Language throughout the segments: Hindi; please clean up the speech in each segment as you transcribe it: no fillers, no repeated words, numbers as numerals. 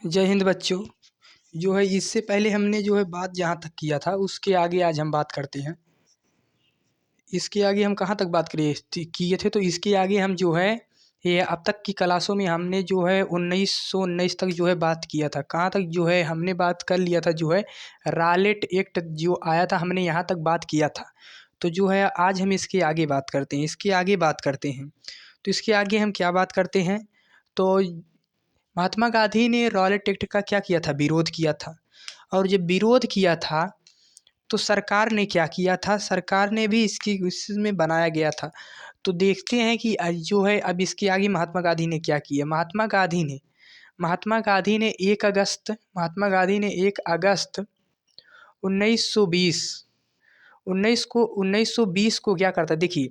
जय हिंद बच्चों। जो है इससे पहले हमने जो है बात जहाँ तक किया था उसके आगे आज हम बात करते हैं। इसके आगे हम कहाँ तक बात किए थे, तो इसके आगे हम जो है ये अब तक की क्लासों में हमने जो है 1919 तक जो है बात किया था। कहाँ तक जो है हमने बात कर लिया था, जो है रॉलेट एक्ट जो आया था हमने यहाँ तक बात किया था। तो जो है आज हम इसके आगे बात करते हैं, इसके आगे बात करते हैं। तो इसके आगे हम क्या बात करते हैं, तो महात्मा गांधी ने रॉलेट एक्ट का क्या किया था, विरोध किया था। और जब विरोध किया था तो सरकार ने क्या किया था, सरकार ने भी इसकी इसमें बनाया गया था। तो देखते हैं कि जो है अब इसके आगे महात्मा गांधी ने क्या किया। महात्मा गांधी ने 1 अगस्त 1920 1920 को क्या करता, देखिए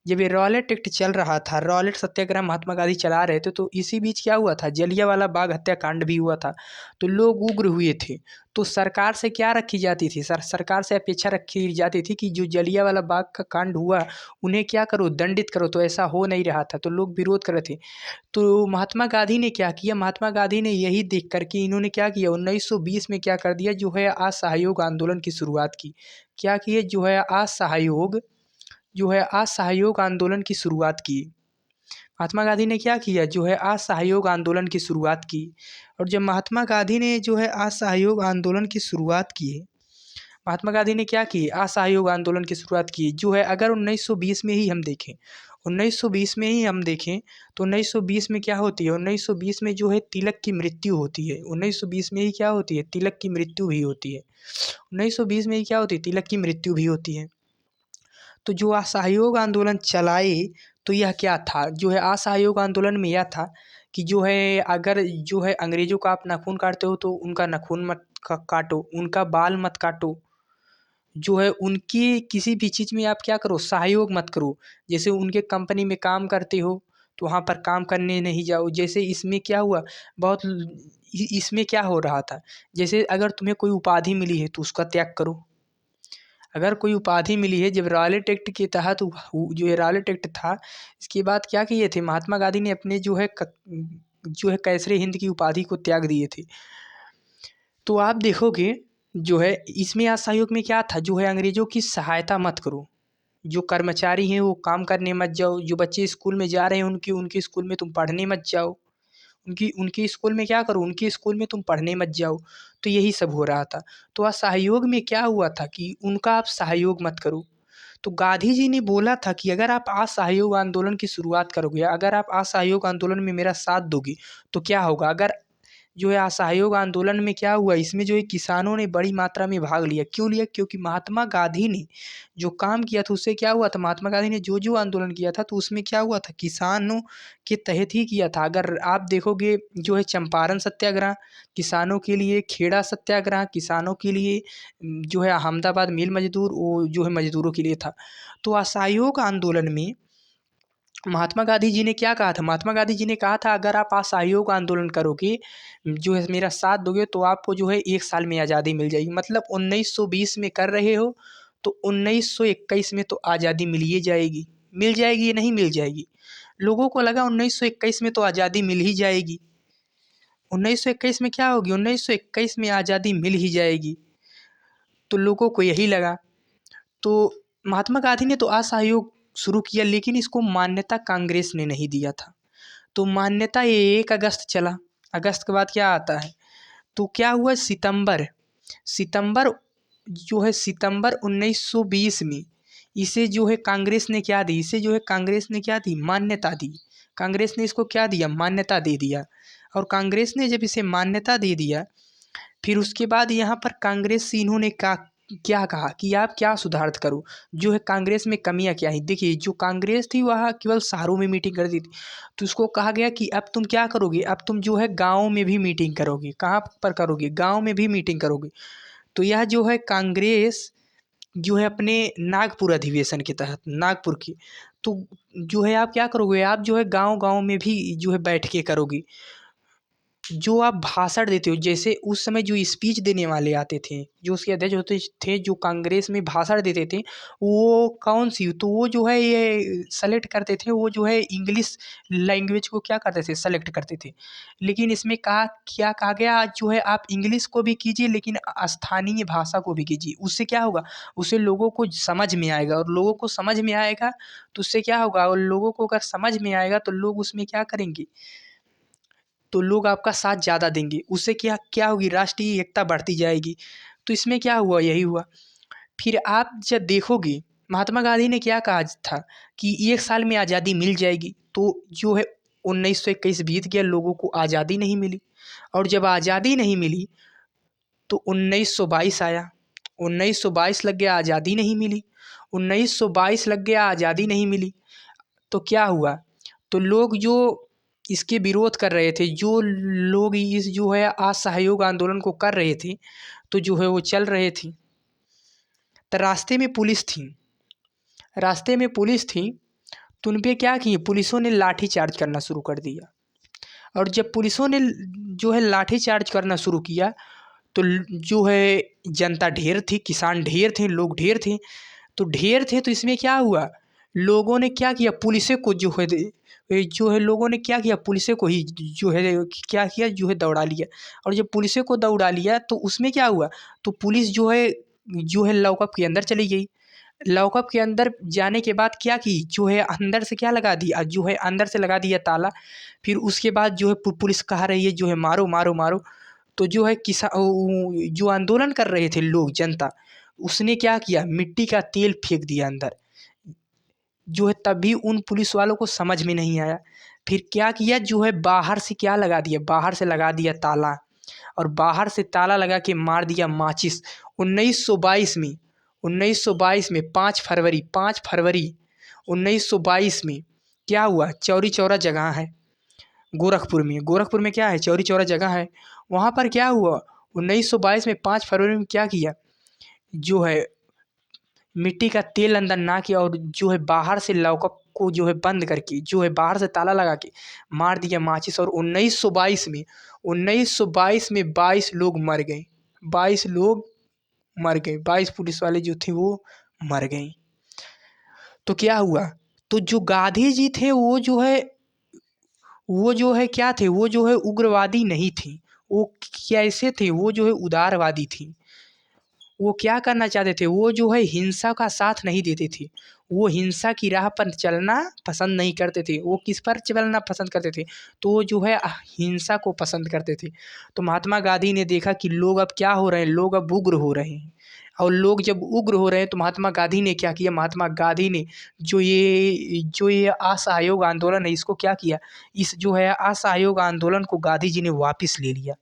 जब ये रॉलेट एक्ट चल रहा था, रॉलेट सत्याग्रह महात्मा गांधी चला रहे थे, तो इसी बीच क्या हुआ था, जलियांवाला बाग हत्याकांड भी हुआ था। तो लोग उग्र हुए थे। तो सरकार से क्या रखी जाती थी, सरकार से अपेक्षा रखी जाती थी कि जो जलियांवाला बाग का कांड हुआ उन्हें क्या करो, दंडित करो। तो ऐसा हो नहीं रहा था, तो लोग विरोध कर रहे थे। तो महात्मा गांधी ने क्या किया, महात्मा गांधी ने यही देख कर के इन्होंने क्या किया, 1920 में क्या कर दिया, जो है असहयोग आंदोलन की शुरुआत की। क्या किए, जो है असहयोग आंदोलन की शुरुआत की। महात्मा गांधी ने क्या किया, जो है असहयोग आंदोलन की शुरुआत की। और जब महात्मा गांधी ने जो है असहयोग आंदोलन की शुरुआत की, महात्मा गांधी ने क्या की, असहयोग आंदोलन की शुरुआत की। जो है अगर 1920 में ही हम देखें, 1920 में ही हम देखें तो 1920 में क्या होती है, 1920 में जो है तिलक की मृत्यु होती है। 1920 में ही क्या होती है, तिलक की मृत्यु भी होती है। 1920 में ही क्या होती है, तिलक की मृत्यु भी होती है। तो जो असहयोग आंदोलन चलाए, तो यह क्या था, जो है असहयोग आंदोलन में यह था कि जो है अगर जो है अंग्रेज़ों का आप नाखून काटते हो तो उनका नाखून मत काटो, उनका बाल मत काटो। जो है उनकी किसी भी चीज़ में आप क्या करो, सहयोग मत करो। जैसे उनके कंपनी में काम करते हो तो वहाँ पर काम करने नहीं जाओ। जैसे इसमें क्या हुआ, बहुत इसमें क्या हो रहा था, जैसे अगर तुम्हें कोई उपाधि मिली है तो उसका त्याग करो। अगर कोई उपाधि मिली है, जब रॉलेट एक्ट के तहत जो ये रॉलेट एक्ट था, इसके बाद क्या किए थे, महात्मा गांधी ने अपने जो है कैसरे हिंद की उपाधि को त्याग दिए थे। तो आप देखोगे जो है इसमें असहयोग में क्या था, जो है अंग्रेज़ों की सहायता मत करो। जो कर्मचारी हैं वो काम करने मत जाओ, जो बच्चे स्कूल में जा रहे हैं उनकी उनके स्कूल में तुम पढ़ने मत जाओ। उनकी उनके स्कूल में क्या करो, उनके स्कूल में तुम पढ़ने मत जाओ। तो यही सब हो रहा था। तो असहयोग में क्या हुआ था कि उनका आप सहयोग मत करो। तो गांधी जी ने बोला था कि अगर आप असहयोग आंदोलन की शुरुआत करोगे, अगर आप असहयोग आंदोलन में मेरा साथ दोगे तो क्या होगा। अगर जो है असहयोग आंदोलन में क्या हुआ, इसमें जो है किसानों ने बड़ी मात्रा में भाग लिया। क्यों लिया, क्योंकि महात्मा गांधी ने जो काम किया था उससे क्या हुआ था, महात्मा गांधी ने जो जो आंदोलन किया था तो उसमें क्या हुआ था, किसानों के तहत ही किया था। अगर आप देखोगे जो है चंपारण सत्याग्रह किसानों के लिए, खेड़ा सत्याग्रह किसानों के लिए, जो है अहमदाबाद मिल मजदूर वो जो है मजदूरों के लिए था। तो असहयोग आंदोलन में महात्मा गांधी जी ने क्या कहा था, महात्मा गांधी जी ने कहा था अगर आप असहयोग आंदोलन करोगे, जो है मेरा साथ दोगे, तो आपको जो है 1 साल में आज़ादी मिल जाएगी। मतलब 1920 में कर रहे हो तो 1921 में तो आज़ादी मिल ही जाएगी। मिल जाएगी या नहीं मिल जाएगी। लोगों को लगा 1921 में तो आज़ादी मिल ही जाएगी, 1921 में क्या होगी, 1921 में आज़ादी मिल ही जाएगी। तो लोगों को यही लगा। तो महात्मा गांधी ने तो असहयोग शुरू किया, लेकिन इसको मान्यता कांग्रेस ने नहीं दिया था। तो मान्यता ये 1 अगस्त चला। अगस्त के बाद क्या आता है, तो क्या हुआ, सितंबर सितंबर जो है सितंबर 1920 में इसे जो है कांग्रेस ने क्या दी, इसे जो है कांग्रेस ने क्या दी, मान्यता दी। कांग्रेस ने इसको क्या दिया, मान्यता दे दिया। और कांग्रेस ने जब इसे मान्यता दे दिया, फिर उसके बाद यहाँ पर कांग्रेस से इन्होंने क्या कहा कि आप क्या सुधार करो, जो है कांग्रेस में कमियां क्या है। देखिए जो कांग्रेस थी वह केवल शहरों में मीटिंग करती थी, तो उसको कहा गया कि अब तुम क्या करोगे, अब तुम जो है गाँव में भी मीटिंग करोगे। कहाँ पर करोगे, गाँव में भी मीटिंग करोगे। तो यह जो है कांग्रेस जो है अपने नागपुर अधिवेशन के तहत, नागपुर की, तो जो है आप क्या करोगे, आप जो है गांव गांव में भी जो है बैठ के करोगे। जो आप भाषण देते हो, जैसे उस समय जो स्पीच देने वाले आते थे, जो उसके अध्यक्ष होते थे, जो कांग्रेस में भाषण देते थे, वो कौन सी, तो वो जो है ये सेलेक्ट करते थे, वो जो है इंग्लिश लैंग्वेज को क्या करते थे, सेलेक्ट करते थे। लेकिन इसमें क्या कहा गया, जो है आप इंग्लिश को भी कीजिए लेकिन स्थानीय भाषा को भी कीजिए। उससे क्या होगा, उससे लोगों को समझ में आएगा, और लोगों को समझ में आएगा तो उससे क्या होगा, और लोगों को अगर समझ में आएगा तो लोग उसमें क्या करेंगे, तो लोग आपका साथ ज़्यादा देंगे। उससे क्या क्या होगी, राष्ट्रीय एकता बढ़ती जाएगी। तो इसमें क्या हुआ, यही हुआ। फिर आप जब देखोगे, महात्मा गांधी ने क्या कहा था कि 1 साल में आज़ादी मिल जाएगी। तो जो है 1921 बीत गया, लोगों को आज़ादी नहीं मिली। और जब आज़ादी नहीं मिली तो 1922 आया। 1922 लग गया, आज़ादी नहीं मिली। 1922 लग गया, आज़ादी नहीं मिली। तो क्या हुआ, तो लोग जो इसके विरोध कर रहे थे, जो लोग इस जो है असहयोग आंदोलन को कर रहे थे, तो जो है वो चल रहे थे। तो रास्ते में पुलिस थी, रास्ते में पुलिस थी, तो उन पे क्या किए, पुलिसों ने लाठी चार्ज करना शुरू कर दिया। और जब पुलिसों ने जो है लाठी चार्ज करना शुरू किया, तो जो है जनता ढेर थी, किसान ढेर थे, लोग ढेर थे। तो ढेर थे तो इसमें क्या हुआ, लोगों ने क्या किया, पुलिस को जो है लोगों ने क्या किया, पुलिस को ही जो है क्या किया, जो है दौड़ा लिया। और जब पुलिस को दौड़ा लिया तो उसमें क्या हुआ, तो पुलिस जो है लॉकअप के अंदर चली गई। लॉकअप के अंदर जाने के बाद क्या की, जो है अंदर से क्या लगा दिया, जो है अंदर से लगा दिया ताला। फिर उसके बाद जो है पुलिस कहा रही है जो है मारो मारो मारो। तो जो है जो आंदोलन कर रहे थे लोग, जनता, उसने क्या किया, मिट्टी का तेल फेंक दिया अंदर। जो है तभी उन पुलिस वालों को समझ में नहीं आया। फिर क्या किया, जो है बाहर से क्या लगा दिया, बाहर से लगा दिया ताला। और बाहर से ताला लगा के मार दिया माचिस। 1922 में 1922 में 5 फरवरी 5 फरवरी 1922 में क्या हुआ, चौरी चौरा जगह है गोरखपुर में क्या है, चौरी चौरा जगह है। वहाँ पर क्या हुआ, 1922 में 5 फरवरी में क्या किया, जो है मिट्टी का तेल अंदर ना किया, और जो है बाहर से लॉकअप को जो है बंद करके, जो है बाहर से ताला लगा के मार दिया माचिस। और 1922 में 22 लोग मर गए, 22 लोग मर गए, 22 पुलिस वाले जो थे वो मर गए। तो क्या हुआ, तो जो गांधी जी थे वो जो है क्या थे, वो जो है उग्रवादी नहीं थे। वो कैसे थे, वो जो है उदारवादी थी। वो क्या करना चाहते थे, वो जो है हिंसा का साथ नहीं देते थे। वो हिंसा की राह पर चलना पसंद नहीं करते थे। वो किस पर चलना पसंद करते थे, तो वो जो है हिंसा को पसंद करते थे। तो महात्मा गांधी ने देखा कि लोग अब क्या हो रहे हैं, लोग अब उग्र हो रहे हैं। और लोग जब उग्र हो रहे हैं तो महात्मा गांधी ने क्या किया, महात्मा गांधी ने जो ये असहयोग आंदोलन है, इसको क्या किया, इस जो है असहयोग आंदोलन को गांधी जी ने वापस ले लिया।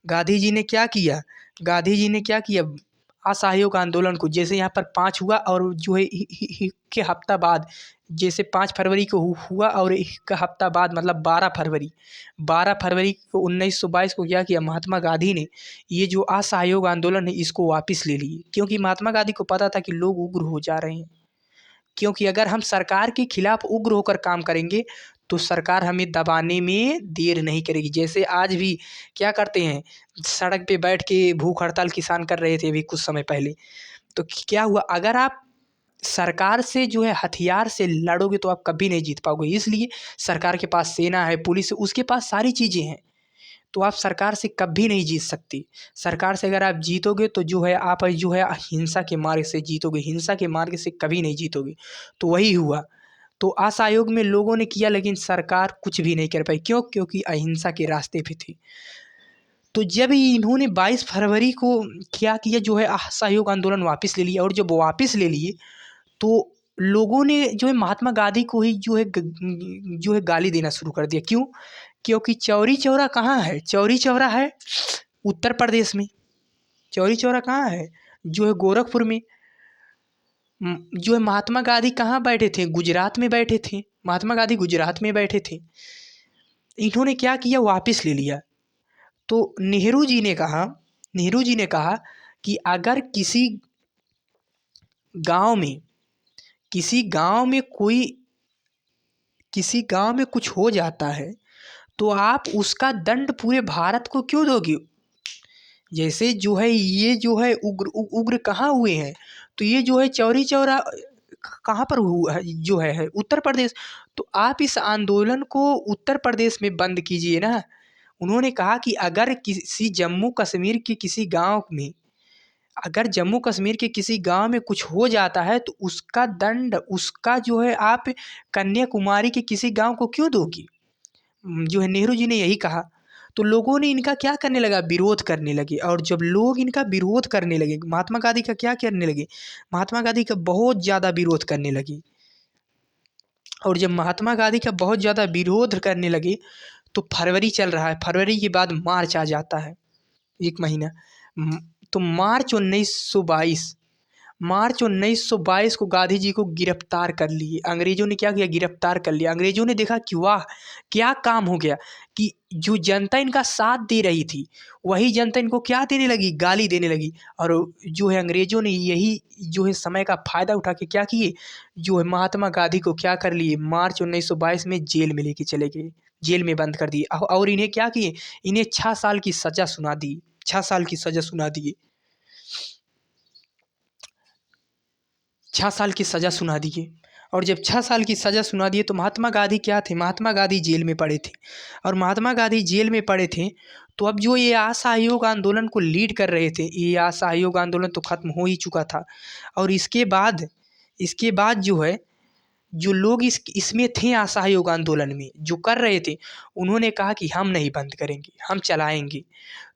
गांधी जी ने क्या किया, गांधी जी ने क्या किया, असहयोग आंदोलन को, जैसे यहाँ पर 5 हुआ, और जो है के हफ्ता बाद, जैसे 5 फरवरी को हुआ, और एक हफ्ता बाद मतलब 12 फरवरी, 12 फरवरी को 1922 को क्या किया, महात्मा गांधी ने ये जो असहयोग आंदोलन है इसको वापस ले लिए। क्योंकि महात्मा गांधी को पता था कि लोग उग्र हो जा रहे हैं। क्योंकि अगर हम सरकार के खिलाफ उग्र होकर काम करेंगे तो सरकार हमें दबाने में देर नहीं करेगी। जैसे आज भी क्या करते हैं, सड़क पे बैठ के भूख हड़ताल किसान कर रहे थे अभी कुछ समय पहले। तो क्या हुआ, अगर आप सरकार से जो है हथियार से लड़ोगे तो आप कभी नहीं जीत पाओगे। इसलिए सरकार के पास सेना है, पुलिस है, उसके पास सारी चीज़ें हैं। तो आप सरकार से कभी नहीं जीत सकती। सरकार से अगर आप जीतोगे तो जो है आप जो है हिंसा के मार्ग से जीतोगे, हिंसा के मार्ग से कभी नहीं जीतोगे। तो वही हुआ। तो असहयोग में लोगों ने किया लेकिन सरकार कुछ भी नहीं कर पाई। क्यों? क्योंकि अहिंसा के रास्ते पे थी। तो जब इन्होंने 22 फरवरी को क्या किया, जो है असहयोग आंदोलन वापस ले लिया। और जब वापस ले लिए तो लोगों ने जो है महात्मा गांधी को ही जो है गाली देना शुरू कर दिया। क्यों? क्योंकि चौरी चौरा कहाँ है, चौरी चौरा है उत्तर प्रदेश में। चौरी चौरा कहाँ है, जो है गोरखपुर में। जो है महात्मा गांधी कहाँ बैठे थे, गुजरात में बैठे थे। महात्मा गांधी गुजरात में बैठे थे। इन्होंने क्या किया, वापस ले लिया। तो नेहरू जी ने कहा कि अगर गांव में किसी गांव में कोई किसी गांव में कुछ हो जाता है तो आप उसका दंड पूरे भारत को क्यों दोगे? जैसे जो है ये जो है उग्र कहाँ हुए हैं? तो ये जो है चौरी चौरा कहाँ पर हुआ है? जो है उत्तर प्रदेश। तो आप इस आंदोलन को उत्तर प्रदेश में बंद कीजिए ना। उन्होंने कहा कि अगर किसी जम्मू कश्मीर के किसी गांव में, अगर जम्मू कश्मीर के किसी गांव में कुछ हो जाता है तो उसका दंड, उसका जो है आप कन्याकुमारी के किसी गांव को क्यों दोगी? जो है नेहरू जी ने यही कहा। तो लोगों ने इनका क्या करने लगा? विरोध करने लगे। और जब लोग इनका विरोध करने लगे, महात्मा गांधी का क्या करने लगे? महात्मा गांधी का बहुत ज़्यादा विरोध करने लगे। और जब महात्मा गांधी का बहुत ज़्यादा विरोध करने लगे तो फरवरी चल रहा है, फरवरी के बाद मार्च आ जाता है, एक महीना। म- तो मार्च 1922 को गांधी जी को गिरफ्तार कर लिए। अंग्रेजों ने क्या किया? गिरफ्तार कर लिया। अंग्रेजों ने देखा कि वाह, क्या काम हो गया कि जो जनता इनका साथ दे रही थी वही जनता इनको क्या देने लगी? गाली देने लगी। और जो है अंग्रेजों ने यही जो है समय का फ़ायदा उठा के क्या किए? जो है महात्मा गांधी को क्या कर लिए? मार्च 1922 में जेल में लेके चले गए, जेल में बंद कर दिए। और इन्हें क्या किए? इन्हें 6 साल की सज़ा सुना दी, 6 साल की सज़ा सुना दिए, 6 साल की सज़ा सुना दिए। और जब 6 साल की सज़ा सुना दिए तो महात्मा गांधी क्या थे? महात्मा गांधी जेल में पड़े थे। और महात्मा गांधी जेल में पड़े थे तो अब जो ये असहयोग आंदोलन को लीड कर रहे थे, ये असहयोग आंदोलन तो ख़त्म हो ही चुका था। और इसके बाद जो है, जो लोग इसमें थे असहयोग आंदोलन में जो कर रहे थे, उन्होंने कहा कि हम नहीं बंद करेंगे, हम चलाएंगे।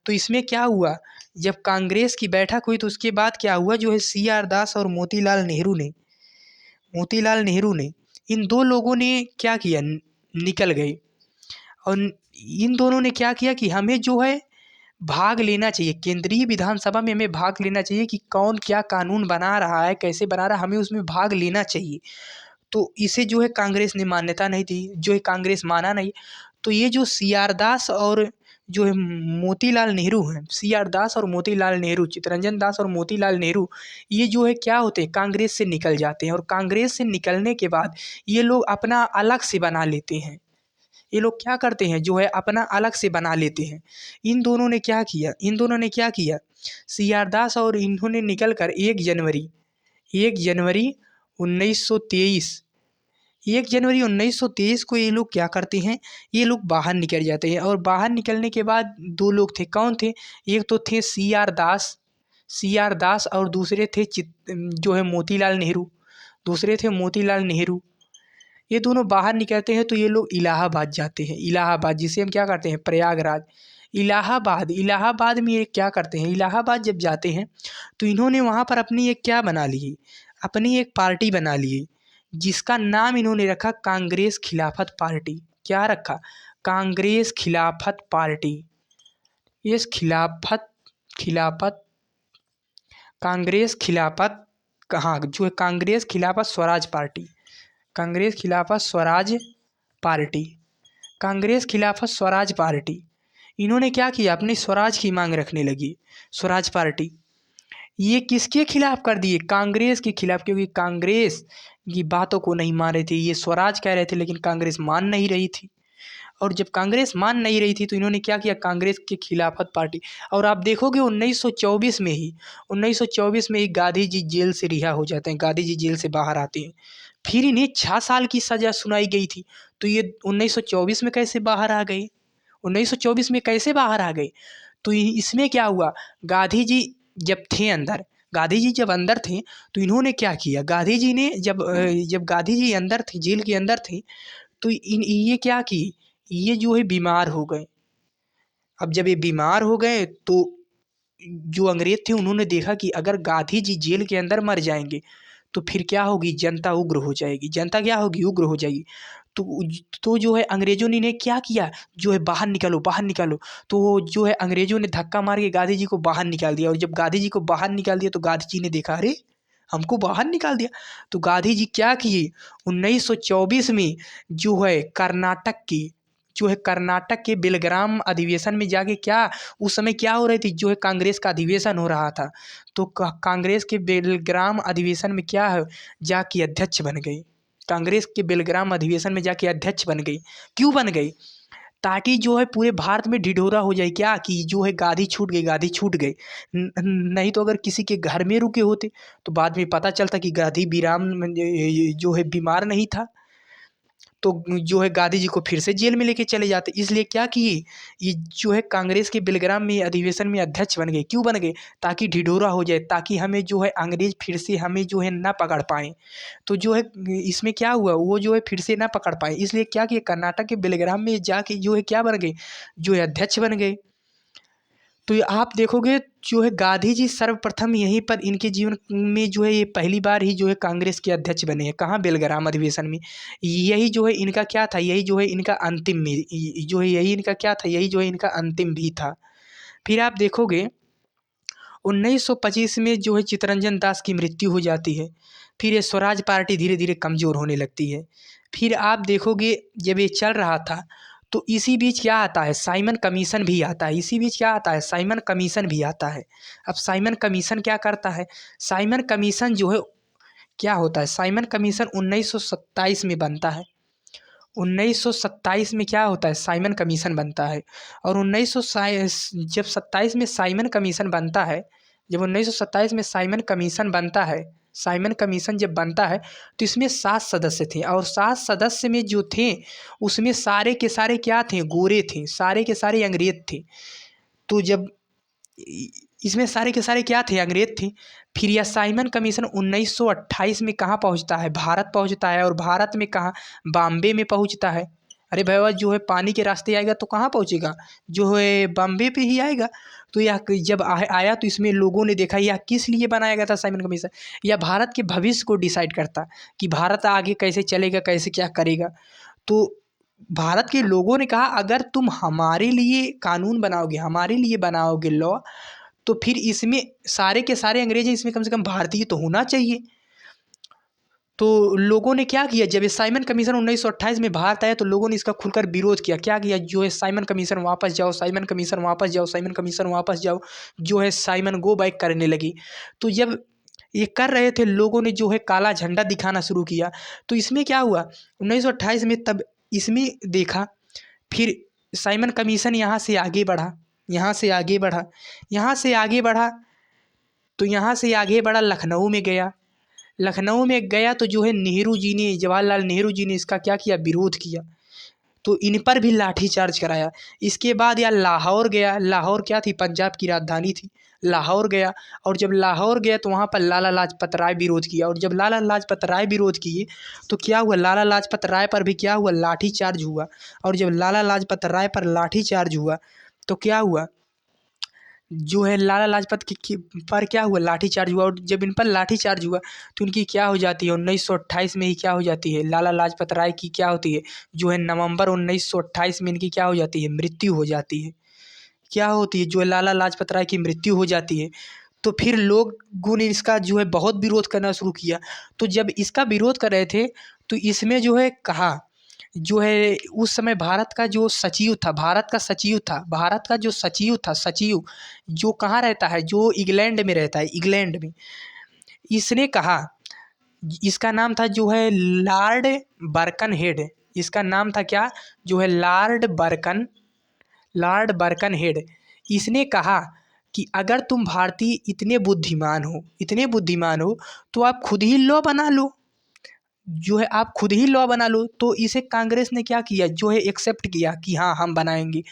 तो इसमें क्या हुआ? जब कांग्रेस की बैठक हुई तो उसके बाद क्या हुआ? जो है CR दास और मोतीलाल नेहरू ने इन दो लोगों ने क्या किया? निकल गए। और इन दोनों ने क्या किया कि हमें जो है भाग लेना चाहिए, केंद्रीय विधानसभा में हमें भाग लेना चाहिए कि कौन क्या कानून बना रहा है, कैसे बना रहा है, हमें उसमें भाग लेना चाहिए। तो इसे जो है कांग्रेस ने मान्यता नहीं दी, जो है कांग्रेस माना नहीं। तो ये जो CR दास और जो है मोतीलाल नेहरू हैं, CR दास और मोतीलाल नेहरू, चित्तरंजन दास और मोतीलाल नेहरू, ये जो है क्या होते हैं? कांग्रेस से निकल जाते हैं। और कांग्रेस से निकलने के बाद ये लोग अपना अलग से बना लेते हैं। ये लोग क्या करते हैं? जो है अपना अलग से बना लेते हैं। इन दोनों ने क्या किया? CR दास और इन्होंने निकल कर 1 जनवरी 1923 1 जनवरी 1923 को ये लोग क्या करते हैं? ये लोग बाहर निकल जाते हैं। और बाहर निकलने के बाद दो लोग थे, कौन थे? एक तो थे CR दास और दूसरे थे जो है मोतीलाल नेहरू। ये दोनों बाहर निकलते हैं तो ये लोग इलाहाबाद जाते हैं। इलाहाबाद, जिसे हम क्या करते हैं? प्रयागराज। इलाहाबाद में ये क्या करते हैं? इलाहाबाद जब जाते हैं तो इन्होंने वहाँ पर अपनी एक क्या बना ली? अपनी एक पार्टी बना ली, जिसका नाम इन्होंने रखा कांग्रेस खिलाफत पार्टी। क्या रखा? कांग्रेस खिलाफत पार्टी। इस खिलाफत कांग्रेस खिलाफत कहाँ जो है? कांग्रेस खिलाफत स्वराज पार्टी। कांग्रेस खिलाफत स्वराज पार्टी। कांग्रेस खिलाफत स्वराज पार्टी। इन्होंने क्या किया? अपनी स्वराज की मांग रखने लगी, स्वराज पार्टी। ये किसके खिलाफ कर दिए? कांग्रेस के खिलाफ, क्योंकि कांग्रेस की बातों को नहीं मान रहे थे। ये स्वराज कह रहे थे लेकिन कांग्रेस मान नहीं रही थी। और जब कांग्रेस मान नहीं रही थी तो इन्होंने क्या किया? कांग्रेस की खिलाफत पार्टी। और आप देखोगे 1924 में ही गांधी जी जेल से रिहा हो जाते हैं, गांधी जी जेल से बाहर आते हैं। फिर इन्हें 6 साल की सज़ा सुनाई गई थी। तो ये 1924 में कैसे बाहर आ गए? 1924 में कैसे बाहर आ गए? तो इसमें क्या हुआ? गांधी जी जब थे अंदर, गांधी जी जब अंदर थे तो इन्होंने क्या किया? गांधी जी ने जब गांधी जी अंदर थे, जेल के अंदर थे, तो ये क्या की? ये जो है बीमार हो गए। अब जब ये बीमार हो गए तो जो अंग्रेज थे उन्होंने देखा कि अगर गांधी जी जेल के अंदर मर जाएंगे तो फिर क्या होगी? जनता उग्र हो जाएगी। जनता क्या होगी? उग्र हो जाएगी। तो जो है अंग्रेजों ने क्या किया? जो है बाहर निकालो, बाहर निकालो। तो जो है अंग्रेजों ने धक्का मार के गांधी जी को बाहर निकाल दिया। और जब गांधी जी को बाहर निकाल दिया तो गांधी जी ने देखा, अरे हमको बाहर निकाल दिया। तो गांधी जी क्या किए? 1924 में जो है कर्नाटक के बेलग्राम अधिवेशन में जाके क्या, उस समय क्या हो रही थी? जो है कांग्रेस का अधिवेशन हो रहा था। तो कांग्रेस के बेलग्राम अधिवेशन में क्या है? जाके अध्यक्ष बन गई। कांग्रेस के बेलग्राम अधिवेशन में जाके अध्यक्ष बन गई। क्यों बन गई? ताकि जो है पूरे भारत में ढिढोरा हो जाए क्या कि जो है गादी छूट गई, गादी छूट गई। नहीं तो अगर किसी के घर में रुके होते तो बाद में पता चलता कि गादी बीराम जो है बीमार नहीं था, तो जो है गांधी जी को फिर से जेल में लेके चले जाते। इसलिए क्या किए, ये जो है कांग्रेस के बेलग्राम में अधिवेशन में अध्यक्ष बन गए। क्यों बन गए? ताकि ढिढोरा हो जाए, ताकि हमें जो है अंग्रेज फिर से हमें जो है ना पकड़ पाए। तो जो है इसमें क्या हुआ, वो जो है फिर से ना पकड़ पाए, इसलिए क्या किए, कर्नाटक के बेलग्राम में जाके जो है क्या बन गए, जो है अध्यक्ष बन गए। तो ये आप देखोगे जो है गांधी जी सर्वप्रथम यहीं पर इनके जीवन में जो है ये पहली बार ही जो है कांग्रेस के अध्यक्ष बने हैं। कहाँ? बेलग्राम अधिवेशन में। यही जो है इनका क्या था, यही जो है इनका अंतिम में जो है यही इनका क्या था, यही जो है इनका अंतिम भी था। फिर आप देखोगे 1925 में जो है चित्तरंजन दास की मृत्यु हो जाती है। फिर ये स्वराज पार्टी धीरे धीरे कमज़ोर होने लगती है। फिर आप देखोगे जब ये चल रहा था तो इसी बीच क्या आता है, साइमन कमीशन भी आता है। इसी बीच क्या आता है, साइमन कमीशन भी आता है। अब साइमन कमीशन क्या करता है, साइमन कमीशन जो है क्या होता है, साइमन कमीशन 1927 में बनता है। 1927 में क्या होता है, साइमन कमीशन बनता है। और 1900 जब 27 में साइमन कमीशन बनता है, जब 1927 में साइमन कमीशन बनता है, साइमन कमीशन जब बनता है तो इसमें 7 सदस्य थे, और 7 सदस्य में जो थे उसमें सारे के सारे क्या थे, गोरे थे, सारे के सारे अंग्रेज थे। तो जब इसमें सारे के सारे क्या थे, अंग्रेज थे। फिर यह साइमन कमीशन 1928 में कहाँ पहुँचता है, भारत पहुँचता है। और भारत में कहाँ, बॉम्बे में पहुँचता है। अरे भैया जो है पानी के रास्ते आएगा तो कहाँ पहुँचेगा, जो है बॉम्बे पे ही आएगा। तो यह जब आया तो इसमें लोगों ने देखा यह किस लिए बनाया गया था साइमन कमीशन, यह भारत के भविष्य को डिसाइड करता कि भारत आगे कैसे चलेगा, कैसे क्या करेगा। तो भारत के लोगों ने कहा अगर तुम हमारे लिए कानून बनाओगे, हमारे लिए बनाओगे लॉ, तो फिर इसमें सारे के सारे अंग्रेज हैं, इसमें कम से कम भारतीय तो होना चाहिए। तो लोगों ने क्या किया, जब ये साइमन कमीशन 1928 में भारत आया तो लोगों ने इसका खुलकर विरोध किया। क्या किया, जो है साइमन कमीशन वापस जाओ, साइमन कमीशन वापस जाओ, साइमन कमीशन वापस जाओ, जो है साइमन गो बैक करने लगी। तो जब ये कर रहे थे लोगों ने जो है काला झंडा दिखाना शुरू किया। तो इसमें क्या हुआ 1928 में, तब इसमें देखा, फिर साइमन कमीशन यहाँ से आगे बढ़ा, यहाँ से आगे बढ़ा, यहाँ से आगे बढ़ा, तो यहाँ से आगे बढ़ा लखनऊ में गया। लखनऊ में गया तो जो है नेहरू जी ने, जवाहरलाल नेहरू जी ने इसका क्या किया, विरोध किया। तो इन पर भी लाठीचार्ज कराया। इसके बाद यह लाहौर गया। लाहौर क्या थी, पंजाब की राजधानी थी। लाहौर गया, और जब लाहौर गया तो वहाँ पर लाला लाजपत राय विरोध किया। और जब लाला लाजपत राय विरोध किए तो क्या हुआ, लाला लाजपत राय पर भी क्या हुआ, लाठीचार्ज हुआ। और जब लाला लाजपत राय पर लाठीचार्ज हुआ तो क्या हुआ, जो है लाला लाजपत पर क्या हुआ, लाठीचार्ज हुआ। और जब इन पर लाठीचार्ज हुआ तो इनकी क्या हो जाती है, 1928 में ही क्या हो जाती है, लाला लाजपत राय की क्या होती है, जो है नवंबर 1928 में इनकी क्या हो जाती है, मृत्यु हो जाती है। क्या होती है, जो है लाला लाजपत राय की मृत्यु हो जाती है। तो फिर लोगों ने इसका जो है बहुत विरोध करना शुरू किया। तो जब इसका विरोध कर रहे थे तो इसमें जो है कहा, जो है उस समय भारत का जो सचिव था, भारत का सचिव था, भारत का जो सचिव था, सचिव जो कहाँ रहता है, जो इंग्लैंड में रहता है, इंग्लैंड में। इसने कहा, इसका नाम था जो है लॉर्ड बर्कन हेड। इसका नाम था क्या, जो है लॉर्ड बर्कन हेड। इसने कहा कि अगर तुम भारतीय इतने बुद्धिमान हो, इतने बुद्धिमान हो, तो आप खुद ही लॉ बना लो, जो है आप खुद ही लॉ बना लो। तो इसे कांग्रेस ने क्या किया, जो है एक्सेप्ट किया कि हाँ हम बनाएंगे।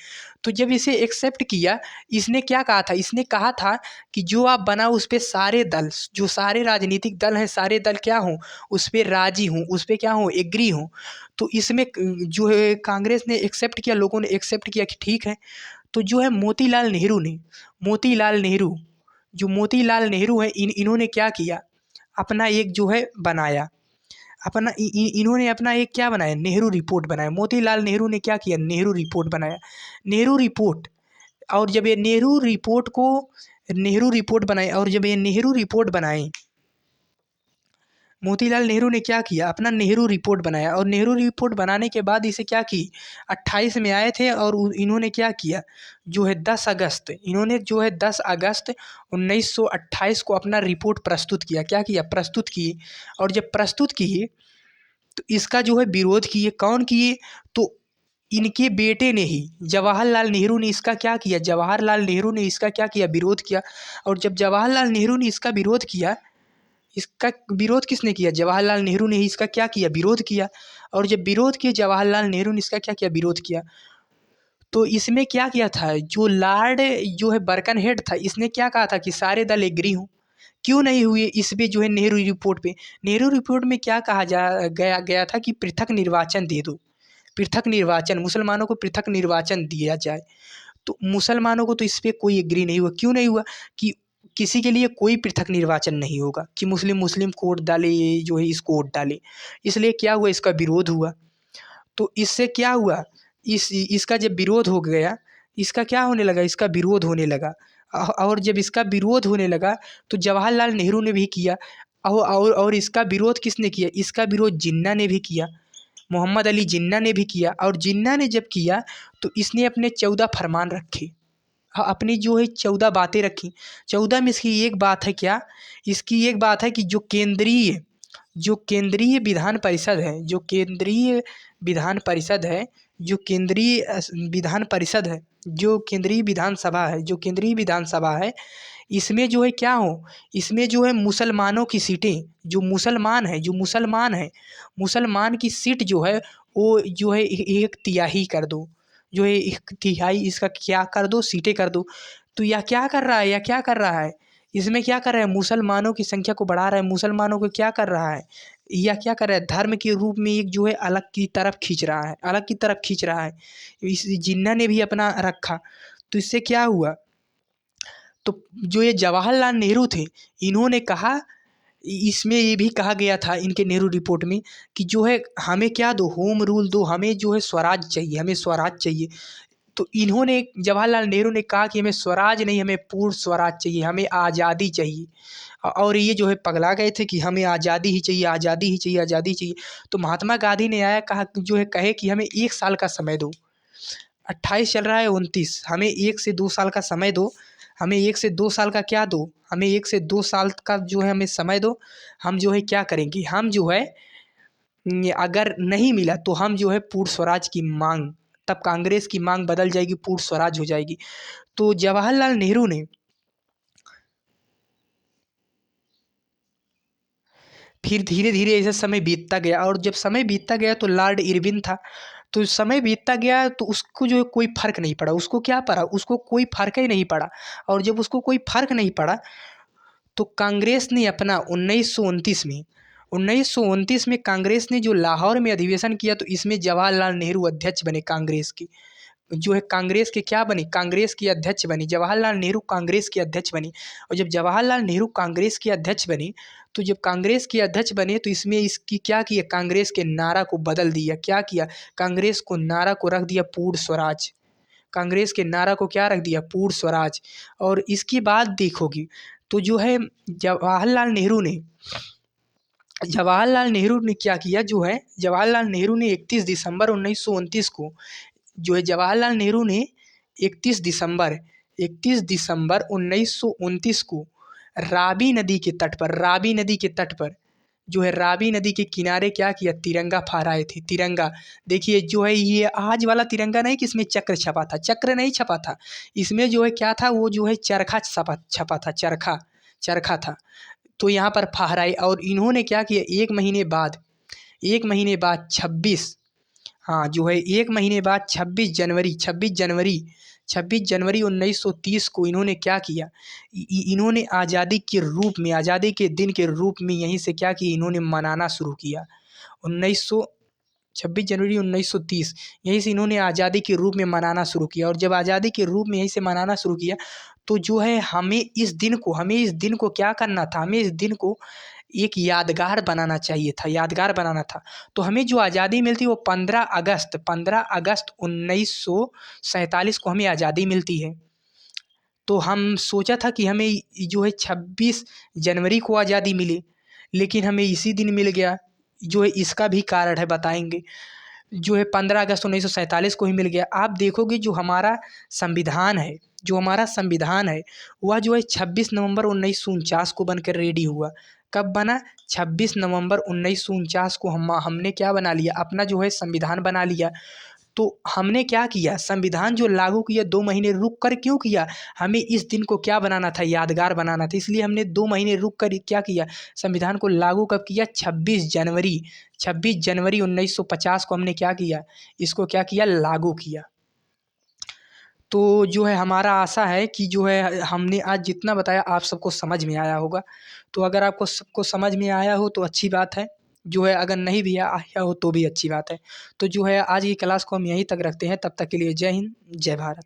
तो जब इसे एक्सेप्ट किया, इसने क्या कहा था, इसने कहा था कि जो आप बनाओ उस पर सारे दल, जो सारे राजनीतिक दल हैं, सारे दल क्या हों, उस पर राजी हों, उस पर क्या हों, एग्री हों। तो इसमें जो है कांग्रेस ने एक्सेप्ट किया, लोगों ने एक्सेप्ट किया कि ठीक है। तो जो है मोतीलाल नेहरू ने, मोतीलाल नेहरू, जो मोतीलाल नेहरू है, इन्होंने क्या किया, अपना एक जो है बनाया, अपना इन्होंने अपना एक क्या बनाया, नेहरू रिपोर्ट बनाया। मोतीलाल नेहरू ने क्या किया, नेहरू रिपोर्ट बनाया, नेहरू रिपोर्ट। और जब ये नेहरू रिपोर्ट बनाए, और जब ये नेहरू रिपोर्ट बनाए, मोतीलाल नेहरू ने क्या किया, अपना नेहरू रिपोर्ट बनाया। और नेहरू रिपोर्ट बनाने के बाद इसे क्या की, 28 में आए थे, और इन्होंने क्या किया, जो है 10 अगस्त, इन्होंने जो है 10 अगस्त 1928 को अपना रिपोर्ट प्रस्तुत किया। क्या किया, प्रस्तुत किए। और जब प्रस्तुत किए तो इसका जो है विरोध किए, कौन किए, तो इनके बेटे ने ही, जवाहरलाल नेहरू ने इसका क्या किया, जवाहरलाल नेहरू ने इसका क्या किया, विरोध किया। और जब जवाहरलाल नेहरू ने इसका विरोध किया, इसका विरोध किसने किया, जवाहरलाल नेहरू ने ही इसका क्या किया, विरोध किया। और जब विरोध किया जवाहरलाल नेहरू ने इसका क्या किया, विरोध किया। तो इसमें क्या किया था, जो लॉर्ड जो है बर्कनहेड था, इसने क्या कहा था कि सारे दल एग्री हों। क्यों नहीं हुए इस पे जो है नेहरू रिपोर्ट पे। नेहरू रिपोर्ट में क्या कहा गया गया था कि पृथक निर्वाचन दे दो, पृथक निर्वाचन, मुसलमानों को पृथक निर्वाचन दिया जाए। तो मुसलमानों को तो इस पे कोई एग्री नहीं हुआ। क्यों नहीं हुआ कि किसी के लिए कोई पृथक निर्वाचन नहीं होगा कि मुस्लिम मुस्लिम कोड डाले, ये जो है इसको वोट डाले। इसलिए क्या हुआ, इसका विरोध हुआ। तो इससे क्या हुआ, इसका जब विरोध हो गया, इसका क्या होने लगा, इसका विरोध होने लगा। और जब इसका विरोध होने लगा तो जवाहरलाल नेहरू ने भी किया। और इसका विरोध किसने किया, इसका विरोध जिन्ना ने भी किया, मोहम्मद अली जिन्ना ने भी किया। और जिन्ना ने जब किया तो इसने अपने 14 फरमान रखे। अपनी जो है 14 बातें रखी। 14 में इसकी एक बात है क्या, इसकी एक बात है कि जो केंद्रीय विधान परिषद है, जो केंद्रीय विधान परिषद है, जो केंद्रीय विधान परिषद है, जो केंद्रीय विधानसभा है, जो केंद्रीय विधानसभा है, इसमें जो है क्या हो, इसमें जो है मुसलमानों की सीटें, जो मुसलमान है मुसलमान की सीट जो है वो जो है एक तिहाई कर दो, जो है एक तिहाई इसका क्या कर दो, सीटें कर दो। तो यह क्या कर रहा है, यह क्या कर रहा है, इसमें क्या कर रहा है, मुसलमानों की संख्या को बढ़ा रहा है, मुसलमानों को क्या कर रहा है, या क्या कर रहा है, धर्म के रूप में एक जो है अलग की तरफ खींच रहा है, अलग की तरफ खींच रहा है। इस जिन्ना ने भी अपना रखा। तो इससे क्या हुआ, तो जो ये जवाहरलाल नेहरू थे, इन्होंने कहा, इसमें ये भी कहा गया था इनके नेहरू रिपोर्ट में कि जो है हमें क्या दो, होम रूल दो, हमें जो है स्वराज चाहिए, हमें स्वराज चाहिए। तो इन्होंने, जवाहरलाल नेहरू ने कहा कि हमें स्वराज नहीं, हमें पूर्ण स्वराज चाहिए, हमें आज़ादी चाहिए। और ये जो है पगला गए थे कि हमें आज़ादी ही चाहिए, आज़ादी ही चाहिए, आज़ादी चाहिए। तो महात्मा गांधी ने आया कहा जो है, कहे कि हमें 1 साल का समय दो, 28 चल रहा है 29, हमें 1 से 2 साल का समय दो, हमें 1 से 2 साल का क्या दो, हमें 1 से 2 साल का जो है हमें समय दो। हम जो है क्या करेंगे, हम जो है अगर नहीं मिला तो हम जो है पूर्ण स्वराज की मांग, तब कांग्रेस की मांग बदल जाएगी, पूर्ण स्वराज हो जाएगी। तो जवाहरलाल नेहरू ने फिर धीरे धीरे ऐसे समय बीतता गया, और जब समय बीतता गया तो लॉर्ड इरविन था। तो समय बीतता गया तो उसको जो है कोई फ़र्क नहीं पड़ा, उसको क्या पड़ा, उसको कोई फ़र्क ही नहीं पड़ा। और जब उसको कोई फ़र्क नहीं पड़ा तो कांग्रेस ने अपना 1929 में कांग्रेस ने जो लाहौर में अधिवेशन किया, तो इसमें जवाहरलाल नेहरू अध्यक्ष बने कांग्रेस के, जो है कांग्रेस के क्या बने, कांग्रेस के अध्यक्ष बने, जवाहरलाल नेहरू कांग्रेस के अध्यक्ष बने। और जब जवाहरलाल नेहरू कांग्रेस के अध्यक्ष बने, तो जब कांग्रेस के अध्यक्ष बने तो इसमें इसकी क्या किया, कांग्रेस के नारा को बदल दिया। क्या किया, कांग्रेस को नारा को रख दिया पूर्ण स्वराज, कांग्रेस के नारा को क्या रख दिया, पूर्ण स्वराज। और इसकी बात देखोगी तो जो है जवाहरलाल नेहरू ने क्या किया, जो है जवाहरलाल नेहरू ने 31 दिसंबर 1929 को, जो है जवाहरलाल नेहरू ने 31 दिसंबर 1929 को रावी नदी के तट पर जो है रावी नदी के किनारे क्या किया, तिरंगा फहराए थे। तिरंगा देखिए जो है, ये आज वाला तिरंगा नहीं कि इसमें चक्र छपा था, चक्र नहीं छपा था, इसमें जो है क्या था, वो जो है चरखा छपा था, चरखा था। तो यहाँ पर फहराए। और इन्होंने क्या किया, एक महीने बाद 26, हाँ जो है एक महीने बाद 26 जनवरी 1930 को इन्होंने क्या किया, इन्होंने आज़ादी के दिन के रूप में यहीं से क्या किया, इन्होंने मनाना शुरू किया। 26 जनवरी 1930 यहीं से इन्होंने आज़ादी के रूप में मनाना शुरू किया। और जब आज़ादी के रूप में यहीं से मनाना शुरू किया तो जो है हमें इस दिन को क्या करना था, हमें इस दिन को एक यादगार बनाना चाहिए था, यादगार बनाना था। तो हमें जो आज़ादी मिलती है वो 15 अगस्त 1947 को हमें आज़ादी मिलती है। तो हम सोचा था कि हमें जो है 26 जनवरी को आज़ादी मिले, लेकिन हमें इसी दिन मिल गया। जो है इसका भी कारण है, बताएंगे। जो है 15 अगस्त 1947 को ही मिल गया। आप देखोगे जो हमारा संविधान है वह जो है 26 नवंबर 1949 को बनकर रेडी हुआ। कब बना, 26 नवंबर 1949 को हमने क्या बना लिया, अपना जो है संविधान बना लिया। तो हमने क्या किया, संविधान जो लागू किया 2 महीने रुक कर क्यों किया, हमें इस दिन को क्या बनाना था, यादगार बनाना था। इसलिए हमने 2 महीने रुक कर क्या किया, संविधान को लागू कब किया, 26 जनवरी 1950 को हमने क्या किया, इसको क्या किया, लागू किया। तो जो है हमारा आशा है कि जो है हमने आज जितना बताया आप सबको समझ में आया होगा। तो अगर आपको सबको समझ में आया हो तो अच्छी बात है, जो है अगर नहीं भी आया हो तो भी अच्छी बात है। तो जो है आज की क्लास को हम यहीं तक रखते हैं, तब तक के लिए जय हिंद, जय भारत।